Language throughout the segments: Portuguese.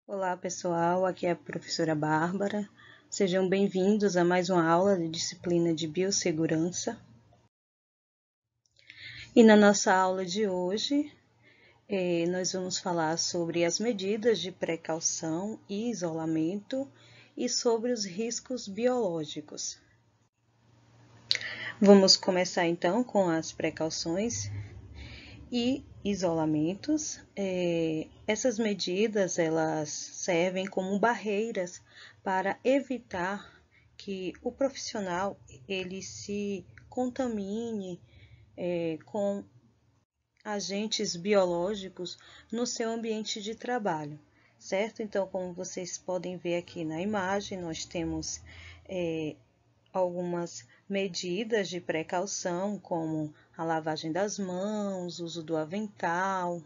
Olá pessoal, aqui é a professora Bárbara. Sejam bem-vindos a mais uma aula de disciplina de biossegurança. E na nossa aula de hoje, nós vamos falar sobre as medidas de precaução e isolamento e sobre os riscos biológicos. Vamos começar então com as precauções e isolamentos. Essas medidas elas servem como barreiras para evitar que o profissional ele se contamine com agentes biológicos no seu ambiente de trabalho, certo? Então, como vocês podem ver aqui na imagem, nós temos algumas medidas de precaução, como a lavagem das mãos, uso do avental,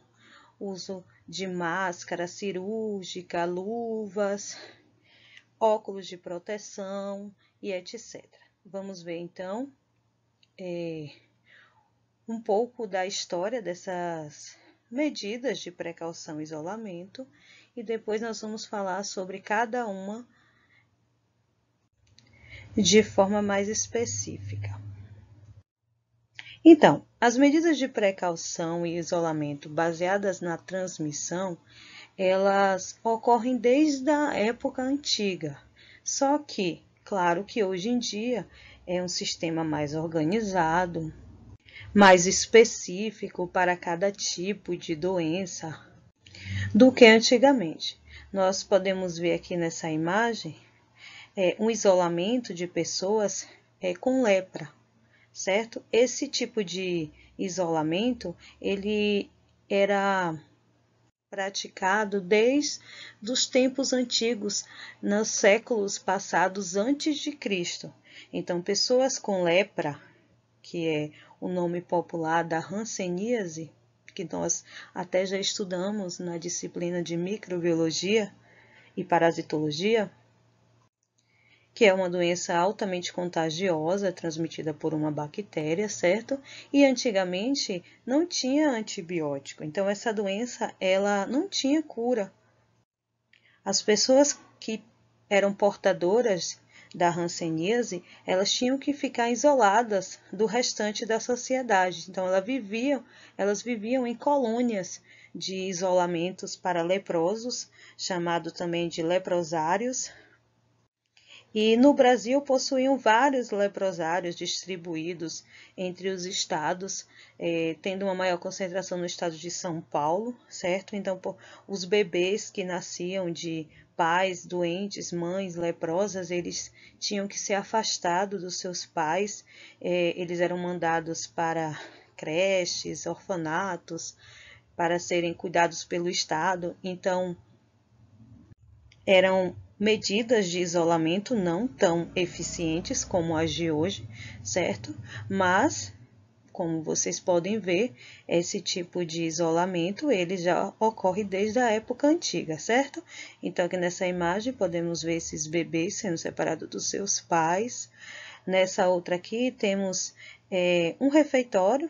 uso de máscara cirúrgica, luvas, óculos de proteção e etc. Vamos ver então um pouco da história dessas medidas de precaução e isolamento e depois nós vamos falar sobre cada uma de forma mais específica. Então, as medidas de precaução e isolamento baseadas na transmissão, elas ocorrem desde a época antiga. Só que, claro que hoje em dia é um sistema mais organizado, mais específico para cada tipo de doença do que antigamente. Nós podemos ver aqui nessa imagem um isolamento de pessoas com lepra, certo? Esse tipo de isolamento, ele era praticado desde os tempos antigos, nos séculos passados antes de Cristo. Então, pessoas com lepra, que é o nome popular da hanseníase, que nós até já estudamos na disciplina de microbiologia e parasitologia, que é uma doença altamente contagiosa, transmitida por uma bactéria, certo? E antigamente não tinha antibiótico, então essa doença ela não tinha cura. As pessoas que eram portadoras da hanseníase, elas tinham que ficar isoladas do restante da sociedade. Então elas viviam em colônias de isolamentos para leprosos, chamado também de leprosários. E no Brasil possuíam vários leprosários distribuídos entre os estados, tendo uma maior concentração no estado de São Paulo, certo? Então, os bebês que nasciam de pais doentes, mães leprosas, eles tinham que ser afastados dos seus pais, eles eram mandados para creches, orfanatos, para serem cuidados pelo estado. Então, eram medidas de isolamento não tão eficientes como as de hoje, certo? Mas, como vocês podem ver, esse tipo de isolamento ele já ocorre desde a época antiga, certo? Então, aqui nessa imagem podemos ver esses bebês sendo separados dos seus pais. Nessa outra aqui temos um refeitório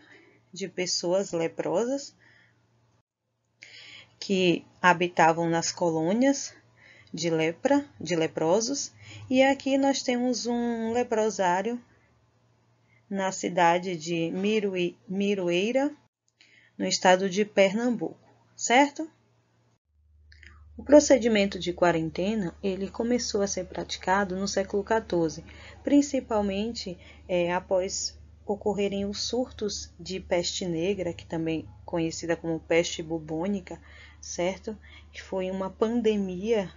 de pessoas leprosas que habitavam nas colônias de leprosos, e aqui nós temos um leprosário na cidade de Miroeira, no estado de Pernambuco, certo? O procedimento de quarentena, ele começou a ser praticado no século XIV, principalmente após ocorrerem os surtos de peste negra, que também conhecida como peste bubônica, certo? Que foi uma pandemia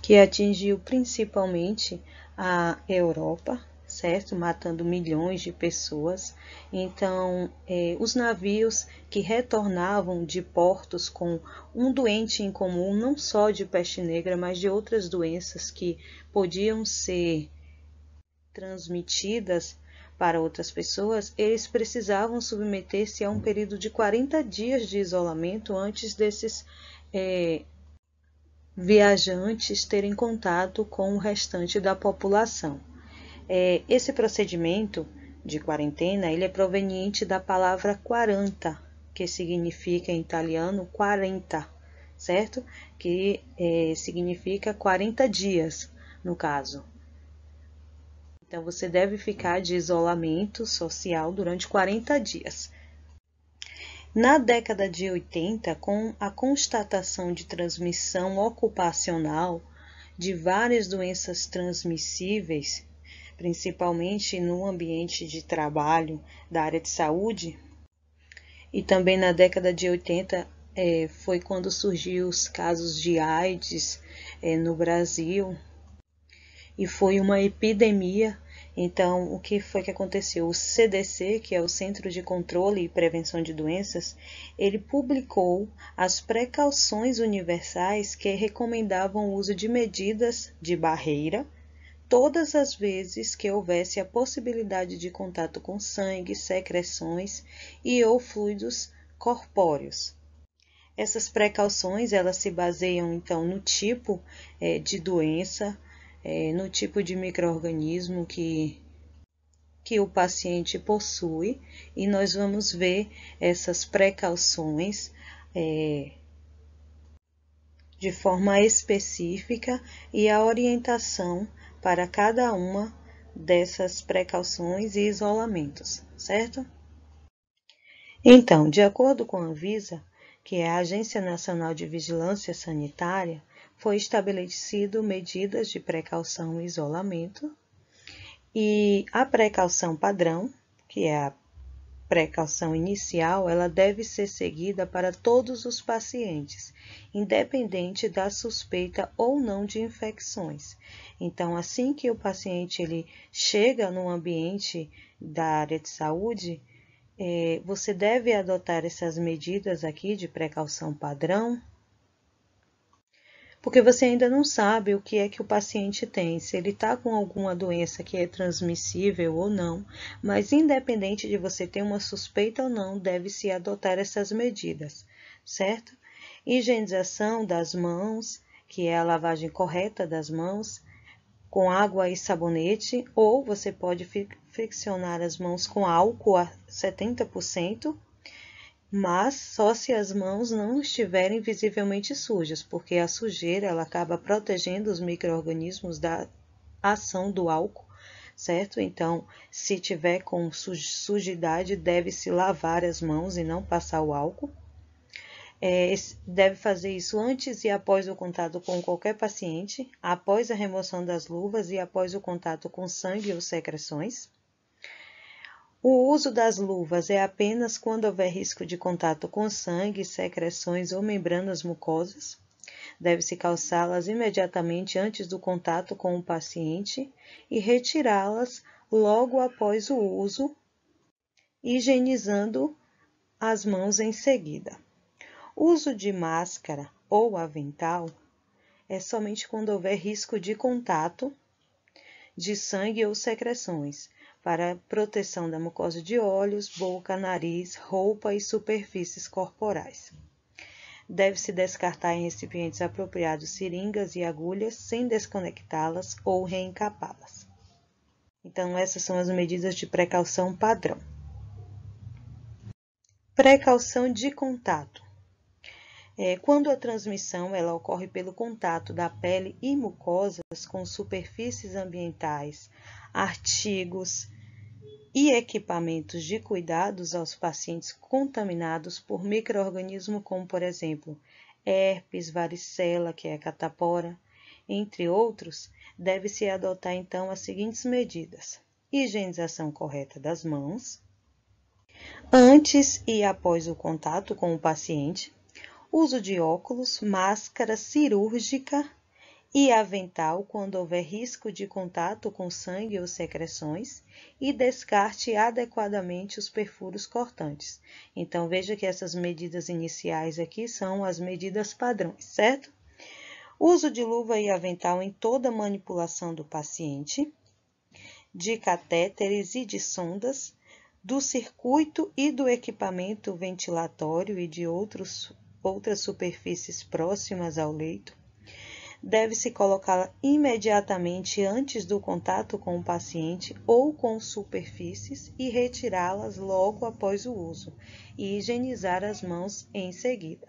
que atingiu principalmente a Europa, certo? Matando milhões de pessoas. Então, os navios que retornavam de portos com um doente em comum, não só de peste negra, mas de outras doenças que podiam ser transmitidas para outras pessoas, eles precisavam submeter-se a um período de 40 dias de isolamento antes desses viajantes terem contato com o restante da população. Esse procedimento de quarentena ele é proveniente da palavra quaranta, que significa em italiano 40, certo? Que significa 40 dias, no caso. Então, você deve ficar de isolamento social durante 40 dias. Na década de 80, com a constatação de transmissão ocupacional de várias doenças transmissíveis, principalmente no ambiente de trabalho da área de saúde, e também na década de 80 foi quando surgiu os casos de AIDS no Brasil, e foi uma epidemia. Então, o que foi que aconteceu? O CDC, que é o Centro de Controle e Prevenção de Doenças, ele publicou as precauções universais que recomendavam o uso de medidas de barreira todas as vezes que houvesse a possibilidade de contato com sangue, secreções e ou fluidos corpóreos. Essas precauções, elas se baseiam, então, no tipo de doença, no tipo de micro-organismo que o paciente possui, e nós vamos ver essas precauções de forma específica e a orientação para cada uma dessas precauções e isolamentos, certo? Então, de acordo com a Anvisa, que é a Agência Nacional de Vigilância Sanitária, foi estabelecido medidas de precaução e isolamento, e a precaução padrão, que é a precaução inicial, ela deve ser seguida para todos os pacientes, independente da suspeita ou não de infecções. Então, assim que o paciente ele chega no ambiente da área de saúde, você deve adotar essas medidas aqui de precaução padrão, porque você ainda não sabe o que é que o paciente tem, se ele está com alguma doença que é transmissível ou não, mas independente de você ter uma suspeita ou não, deve-se adotar essas medidas, certo? Higienização das mãos, que é a lavagem correta das mãos, com água e sabonete, ou você pode friccionar as mãos com álcool a 70%, mas só se as mãos não estiverem visivelmente sujas, porque a sujeira ela acaba protegendo os micro-organismos da ação do álcool, certo? Então, se tiver com sujidade, deve-se lavar as mãos e não passar o álcool. Deve fazer isso antes e após o contato com qualquer paciente, após a remoção das luvas e após o contato com sangue ou secreções. O uso das luvas é apenas quando houver risco de contato com sangue, secreções ou membranas mucosas. Deve-se calçá-las imediatamente antes do contato com o paciente e retirá-las logo após o uso, higienizando as mãos em seguida. O uso de máscara ou avental é somente quando houver risco de contato de sangue ou secreções, para proteção da mucosa de olhos, boca, nariz, roupa e superfícies corporais. Deve-se descartar em recipientes apropriados seringas e agulhas sem desconectá-las ou reencapá-las. Então, essas são as medidas de precaução padrão. Precaução de contato. Quando a transmissão ela ocorre pelo contato da pele e mucosas com superfícies ambientais, artigos e equipamentos de cuidados aos pacientes contaminados por micro-organismos como, por exemplo, herpes, varicela, que é a catapora, entre outros, deve-se adotar então as seguintes medidas: higienização correta das mãos, antes e após o contato com o paciente, uso de óculos, máscara cirúrgica e avental quando houver risco de contato com sangue ou secreções, e descarte adequadamente os perfuros cortantes. Então, veja que essas medidas iniciais aqui são as medidas padrões, certo? Uso de luva e avental em toda manipulação do paciente, de catéteres e de sondas, do circuito e do equipamento ventilatório e de outras superfícies próximas ao leito. Deve-se colocá-la imediatamente antes do contato com o paciente ou com superfícies e retirá-las logo após o uso, e higienizar as mãos em seguida.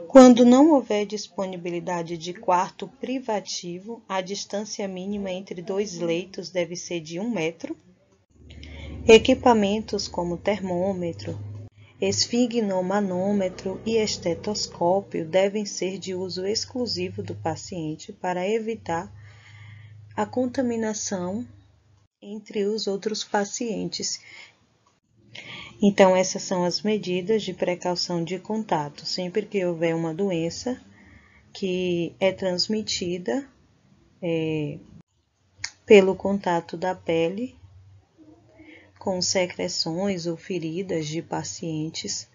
Quando não houver disponibilidade de quarto privativo, a distância mínima entre dois leitos deve ser de 1 metro. Equipamentos como termômetro, esfigmomanômetro e estetoscópio devem ser de uso exclusivo do paciente para evitar a contaminação entre os outros pacientes. Então, essas são as medidas de precaução de contato. Sempre que houver uma doença que é transmitida pelo contato da pele com secreções ou feridas de pacientes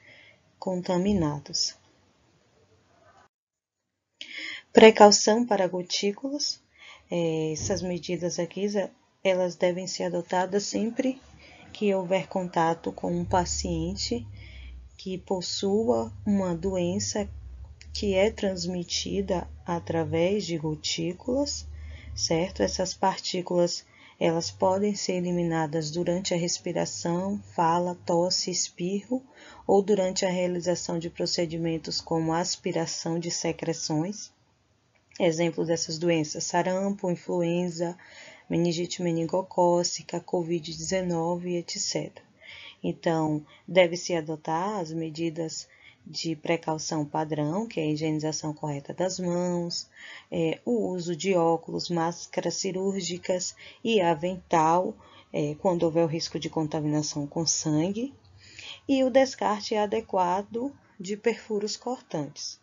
contaminados. Precaução para gotículas. Essas medidas aqui, elas devem ser adotadas sempre que houver contato com um paciente que possua uma doença que é transmitida através de gotículas, certo? Essas partículas, elas podem ser eliminadas durante a respiração, fala, tosse, espirro, ou durante a realização de procedimentos como aspiração de secreções. Exemplos dessas doenças: sarampo, influenza, meningite meningocócica, Covid-19, etc. Então, deve-se adotar as medidas de precaução padrão, que é a higienização correta das mãos, o uso de óculos, máscaras cirúrgicas e avental, quando houver o risco de contaminação com sangue, e o descarte adequado de perfuros cortantes.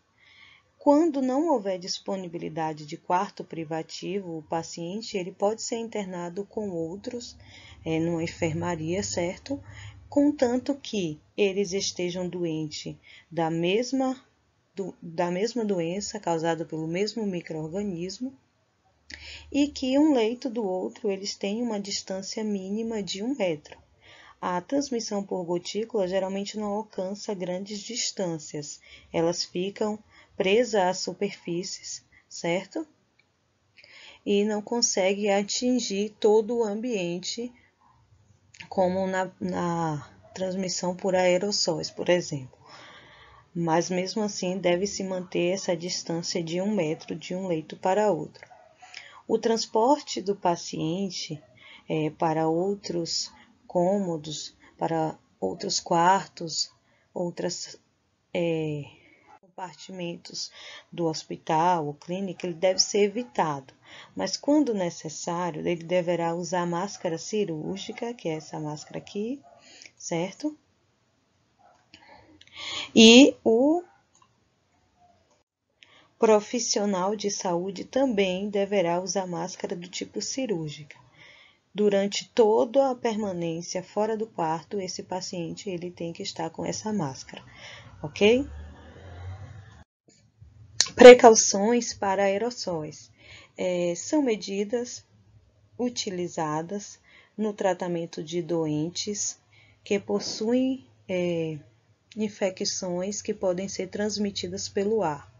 Quando não houver disponibilidade de quarto privativo, o paciente ele pode ser internado com outros numa enfermaria, certo? Contanto que eles estejam doentes da mesma doença causada pelo mesmo micro-organismo e que um leito do outro eles tenham uma distância mínima de 1 metro. A transmissão por gotícula geralmente não alcança grandes distâncias, elas ficam presas às superfícies, certo? E não consegue atingir todo o ambiente, como na transmissão por aerossóis, por exemplo. Mas mesmo assim, deve-se manter essa distância de 1 metro de um leito para outro. O transporte do paciente para outros cômodos, para outros quartos, outros compartimentos do hospital ou clínica, ele deve ser evitado. Mas quando necessário, ele deverá usar máscara cirúrgica, que é essa máscara aqui, certo? E o profissional de saúde também deverá usar máscara do tipo cirúrgica. Durante toda a permanência fora do quarto, esse paciente ele tem que estar com essa máscara, ok? Precauções para aerossóis. São medidas utilizadas no tratamento de doentes que possuem infecções que podem ser transmitidas pelo ar.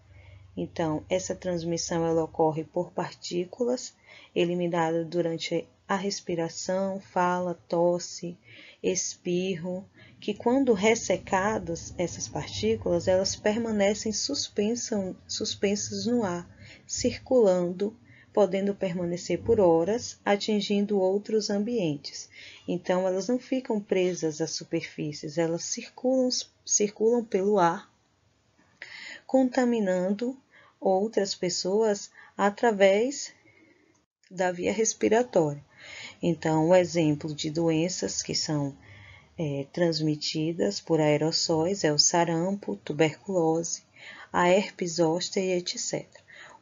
Então, essa transmissão ela ocorre por partículas eliminadas durante a respiração, fala, tosse, espirro, que quando ressecadas essas partículas, elas permanecem suspensas no ar, circulando, podendo permanecer por horas, atingindo outros ambientes. Então, elas não ficam presas às superfícies, elas circulam pelo ar, contaminando outras pessoas através da via respiratória. Então, o exemplo de doenças que são transmitidas por aerossóis é o sarampo, tuberculose, a herpes zoster e etc.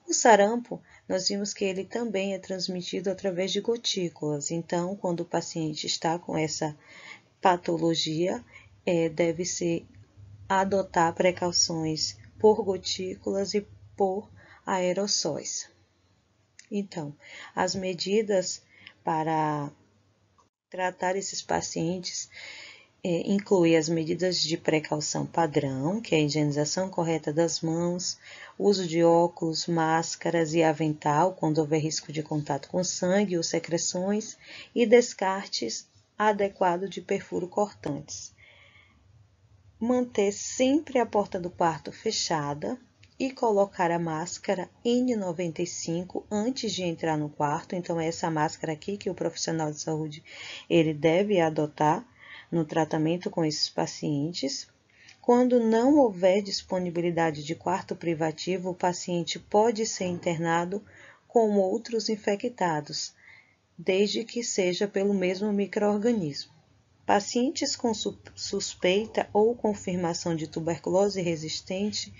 O sarampo, nós vimos que ele também é transmitido através de gotículas. Então, quando o paciente está com essa patologia, deve-se adotar precauções por gotículas e por aerossóis. Então, as medidas para tratar esses pacientes incluem as medidas de precaução padrão, que é a higienização correta das mãos, uso de óculos, máscaras e avental quando houver risco de contato com sangue ou secreções, e descartes adequado de perfuro cortantes. manter sempre a porta do quarto fechada e colocar a máscara N95 antes de entrar no quarto. Então, é essa máscara aqui que o profissional de saúde ele deve adotar no tratamento com esses pacientes. Quando não houver disponibilidade de quarto privativo, o paciente pode ser internado com outros infectados, desde que seja pelo mesmo micro-organismo. Pacientes com suspeita ou confirmação de tuberculose resistente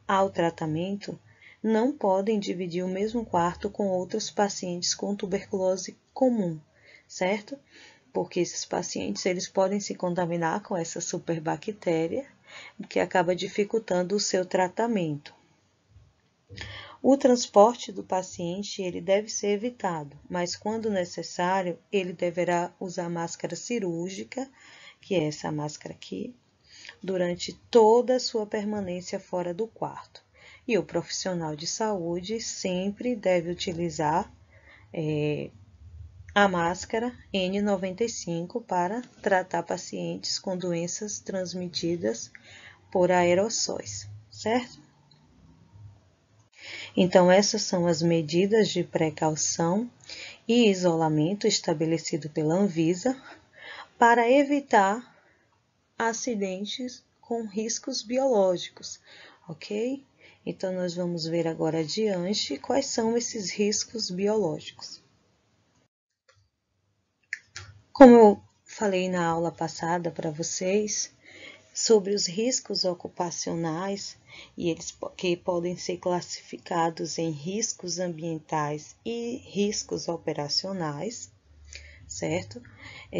ao tratamento não podem dividir o mesmo quarto com outros pacientes com tuberculose comum, certo? Porque esses pacientes eles podem se contaminar com essa superbactéria, que acaba dificultando o seu tratamento. O transporte do paciente ele deve ser evitado, mas quando necessário, ele deverá usar máscara cirúrgica, que é essa máscara aqui, durante toda a sua permanência fora do quarto. E o profissional de saúde sempre deve utilizar a máscara N95 para tratar pacientes com doenças transmitidas por aerossóis, certo? Então, essas são as medidas de precaução e isolamento estabelecido pela Anvisa para evitar acidentes com riscos biológicos, ok? Então, nós vamos ver agora adiante quais são esses riscos biológicos. Como eu falei na aula passada para vocês, sobre os riscos ocupacionais, e eles que podem ser classificados em riscos ambientais e riscos operacionais, certo?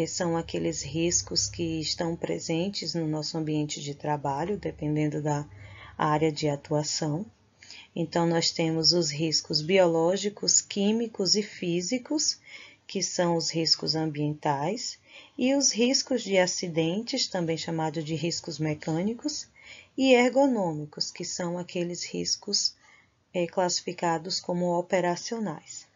São aqueles riscos que estão presentes no nosso ambiente de trabalho, dependendo da área de atuação. Então, nós temos os riscos biológicos, químicos e físicos, que são os riscos ambientais, e os riscos de acidentes, também chamados de riscos mecânicos, e ergonômicos, que são aqueles riscos classificados como operacionais.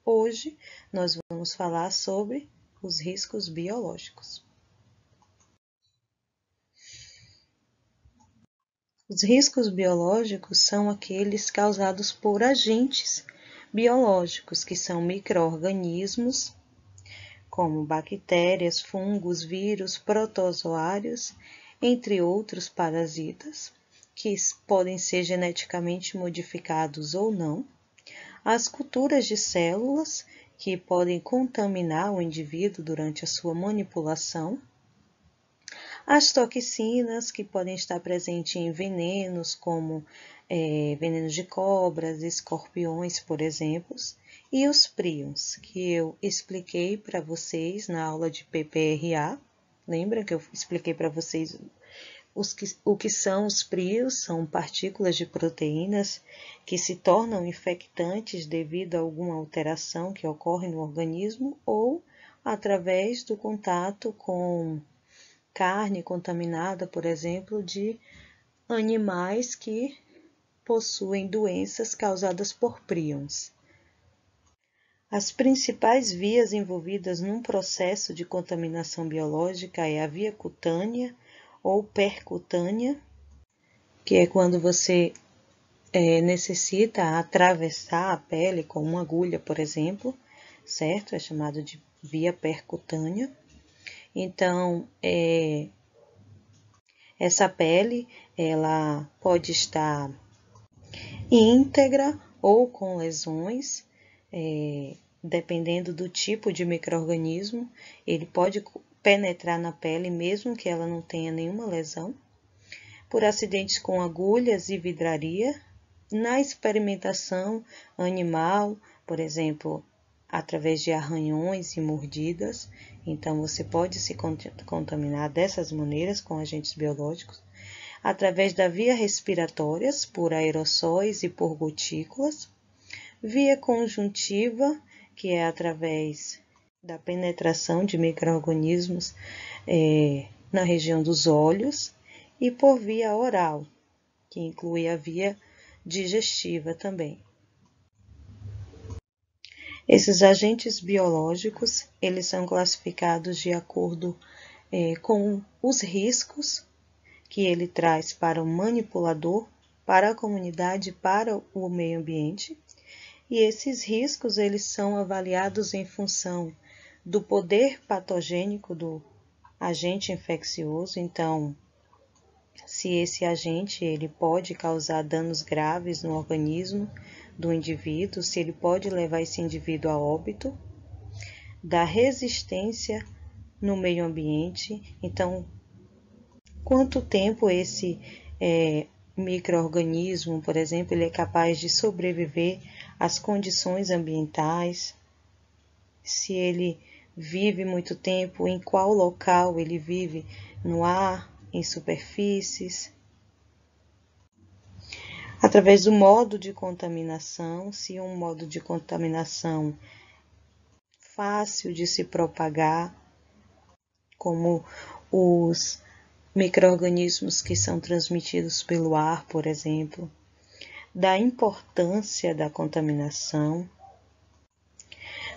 Hoje, nós vamos falar sobre os riscos biológicos. Os riscos biológicos são aqueles causados por agentes biológicos, que são micro-organismos, como bactérias, fungos, vírus, protozoários, entre outros parasitas, que podem ser geneticamente modificados ou não, as culturas de células, que podem contaminar o indivíduo durante a sua manipulação, as toxinas, que podem estar presentes em venenos, como venenos de cobras, escorpiões, por exemplo, e os prions, que eu expliquei para vocês na aula de PPRA. Lembra que eu expliquei para vocês o que são os prions? São partículas de proteínas que se tornam infectantes devido a alguma alteração que ocorre no organismo ou através do contato com carne contaminada, por exemplo, de animais que possuem doenças causadas por prions. As principais vias envolvidas num processo de contaminação biológica é a via cutânea ou percutânea, que é quando você necessita atravessar a pele com uma agulha, por exemplo, certo? É chamado de via percutânea. Então, essa pele, ela pode estar íntegra ou com lesões, dependendo do tipo de micro-organismo, ele pode penetrar na pele mesmo que ela não tenha nenhuma lesão. Por acidentes com agulhas e vidraria, na experimentação animal, por exemplo, através de arranhões e mordidas, então você pode se contaminar dessas maneiras com agentes biológicos, através da via respiratórias, por aerossóis e por gotículas, via conjuntiva, que é através da penetração de micro-organismos na região dos olhos, e por via oral, que inclui a via digestiva também. Esses agentes biológicos, eles são classificados de acordo com os riscos que ele traz para o manipulador, para a comunidade, para o meio ambiente. E esses riscos eles são avaliados em função do poder patogênico do agente infeccioso. Então, se esse agente ele pode causar danos graves no organismo do indivíduo, se ele pode levar esse indivíduo a óbito, da resistência no meio ambiente. Então, quanto tempo esse micro-organismo, por exemplo, ele é capaz de sobreviver às condições ambientais, se ele vive muito tempo, em qual local ele vive, no ar, em superfícies, através do modo de contaminação, se um modo de contaminação fácil de se propagar, como os micro-organismos que são transmitidos pelo ar, por exemplo, da importância da contaminação,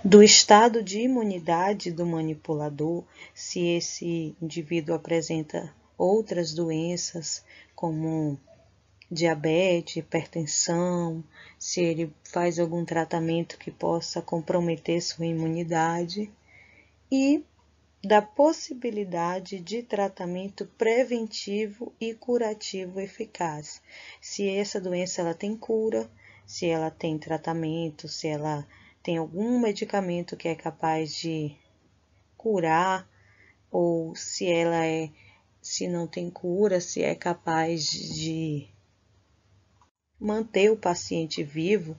do estado de imunidade do manipulador, se esse indivíduo apresenta outras doenças como diabetes, hipertensão, se ele faz algum tratamento que possa comprometer sua imunidade, e da possibilidade de tratamento preventivo e curativo eficaz. Se essa doença ela tem cura, se ela tem tratamento, se ela tem algum medicamento que é capaz de curar, ou se não tem cura, se é capaz de manter o paciente vivo,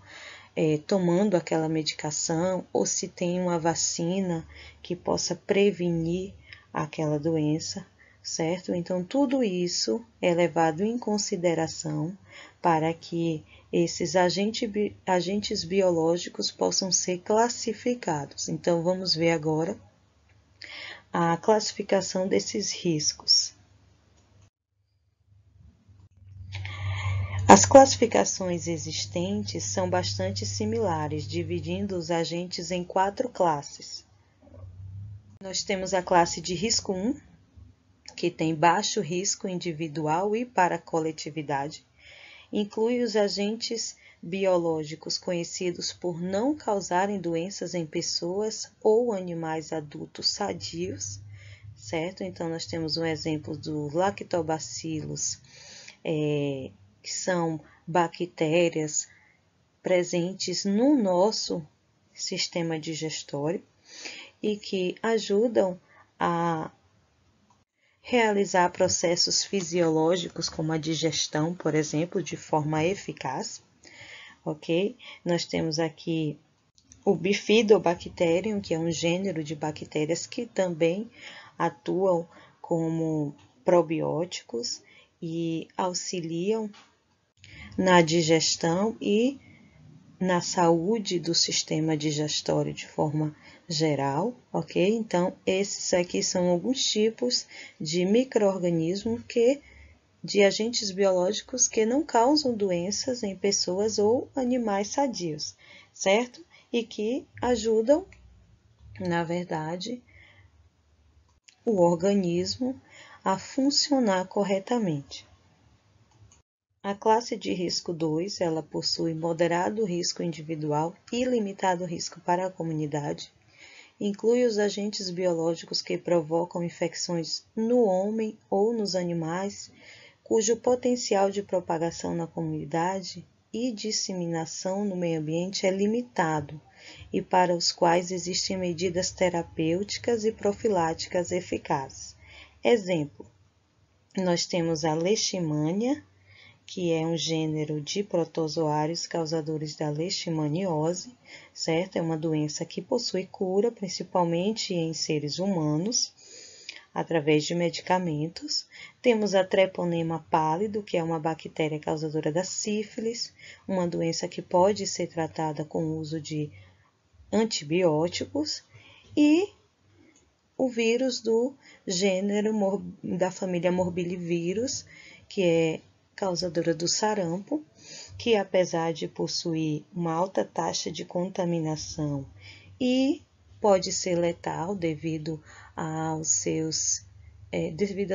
tomando aquela medicação, ou se tem uma vacina que possa prevenir aquela doença, certo? Então, tudo isso é levado em consideração para que esses agentes biológicos possam ser classificados. Então, vamos ver agora a classificação desses riscos. As classificações existentes são bastante similares, dividindo os agentes em 4 classes. Nós temos a classe de risco 1, que tem baixo risco individual e para a coletividade. Inclui os agentes biológicos conhecidos por não causarem doenças em pessoas ou animais adultos sadios, certo? Então, nós temos um exemplo do lactobacillus, que são bactérias presentes no nosso sistema digestório e que ajudam a realizar processos fisiológicos como a digestão, por exemplo, de forma eficaz, ok? Nós temos aqui o Bifidobacterium, que é um gênero de bactérias que também atuam como probióticos e auxiliam na digestão e na saúde do sistema digestório de forma geral, ok? Então, esses aqui são alguns tipos de micro-organismos de agentes biológicos que não causam doenças em pessoas ou animais sadios, certo? E que ajudam, na verdade, o organismo a funcionar corretamente. A classe de risco 2, ela possui moderado risco individual e limitado risco para a comunidade. Inclui os agentes biológicos que provocam infecções no homem ou nos animais, cujo potencial de propagação na comunidade e disseminação no meio ambiente é limitado e para os quais existem medidas terapêuticas e profiláticas eficazes. Exemplo, nós temos a leishmania, que é um gênero de protozoários causadores da leishmaniose, certo? É uma doença que possui cura, principalmente em seres humanos, através de medicamentos. Temos a treponema pálido, que é uma bactéria causadora da sífilis, uma doença que pode ser tratada com o uso de antibióticos, e o vírus do gênero da família Morbillivirus, que é causadora do sarampo, que apesar de possuir uma alta taxa de contaminação e pode ser letal devido às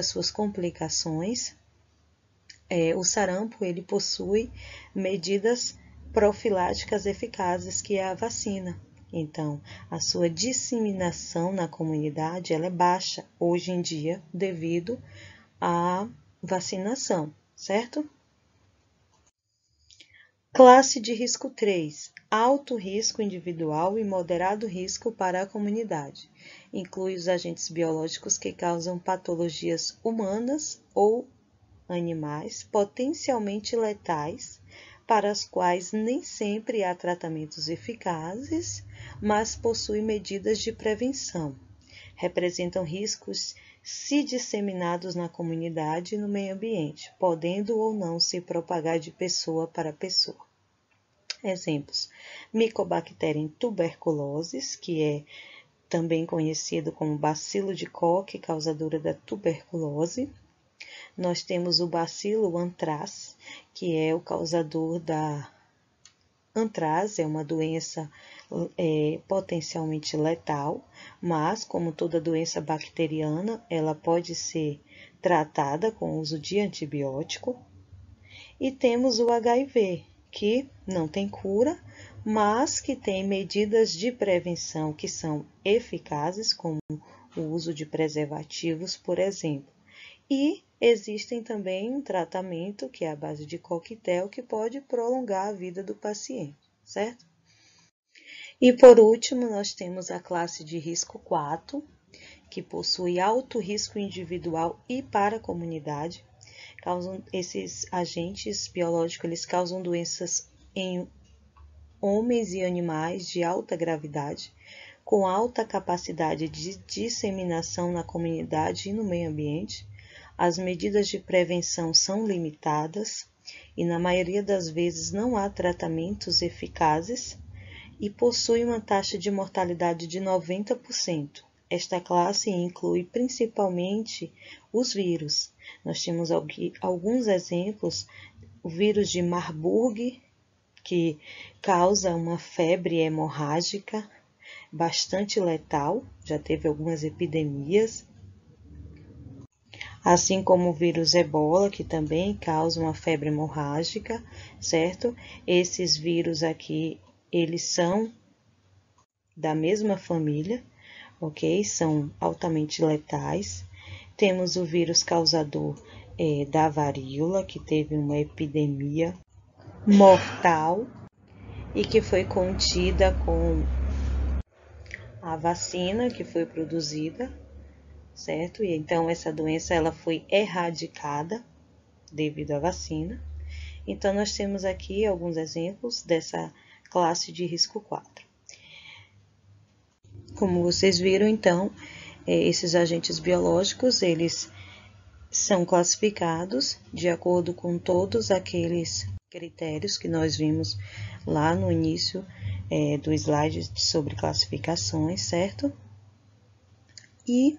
suas complicações, o sarampo ele possui medidas profiláticas eficazes, que é a vacina. Então, a sua disseminação na comunidade ela é baixa hoje em dia devido à vacinação, certo? Classe de risco 3. Alto risco individual e moderado risco para a comunidade. Inclui os agentes biológicos que causam patologias humanas ou animais potencialmente letais, para as quais nem sempre há tratamentos eficazes, mas possuem medidas de prevenção. Representam riscos se disseminados na comunidade e no meio ambiente, podendo ou não se propagar de pessoa para pessoa. Exemplos: Mycobacterium tuberculosis, que é também conhecido como bacilo de Koch, causadora da tuberculose. Nós temos o bacilo anthrax, que é o causador da antrase, é uma doença potencialmente letal, mas, como toda doença bacteriana, ela pode ser tratada com o uso de antibiótico. E temos o HIV, que não tem cura, mas que tem medidas de prevenção que são eficazes, como o uso de preservativos, por exemplo. E existem também um tratamento, que é a base de coquetel, que pode prolongar a vida do paciente, certo? E por último, nós temos a classe de risco 4, que possui alto risco individual e para a comunidade. Esses agentes biológicos eles causam doenças em homens e animais de alta gravidade, com alta capacidade de disseminação na comunidade e no meio ambiente. As medidas de prevenção são limitadas e, na maioria das vezes, não há tratamentos eficazes e possui uma taxa de mortalidade de 90%. Esta classe inclui principalmente os vírus. Nós temos alguns exemplos: o vírus de Marburg, que causa uma febre hemorrágica bastante letal, já teve algumas epidemias. Assim como o vírus Ebola, que também causa uma febre hemorrágica, certo? Esses vírus aqui, eles são da mesma família, ok? São altamente letais. Temos o vírus causador da varíola, que teve uma epidemia mortal e que foi contida com a vacina que foi produzida, certo? E então essa doença ela foi erradicada devido à vacina. Então nós temos aqui alguns exemplos dessa classe de risco 4. Como vocês viram, então, esses agentes biológicos, eles são classificados de acordo com todos aqueles critérios que nós vimos lá no início do slide sobre classificações, certo? E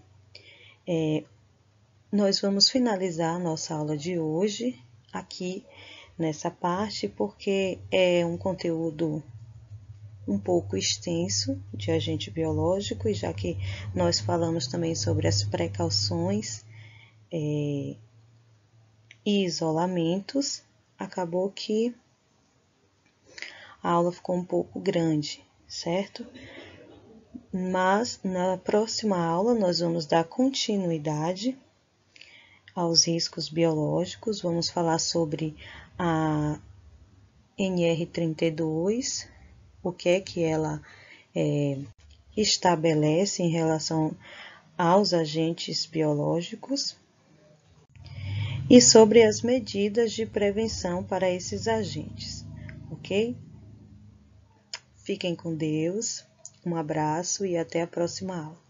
nós vamos finalizar a nossa aula de hoje aqui nessa parte, porque é um conteúdo um pouco extenso de agente biológico, e já que nós falamos também sobre as precauções e isolamentos, acabou que a aula ficou um pouco grande, certo? Mas na próxima aula nós vamos dar continuidade aos riscos biológicos, vamos falar sobre a NR32, o que é que ela estabelece em relação aos agentes biológicos e sobre as medidas de prevenção para esses agentes, ok? Fiquem com Deus, um abraço e até a próxima aula.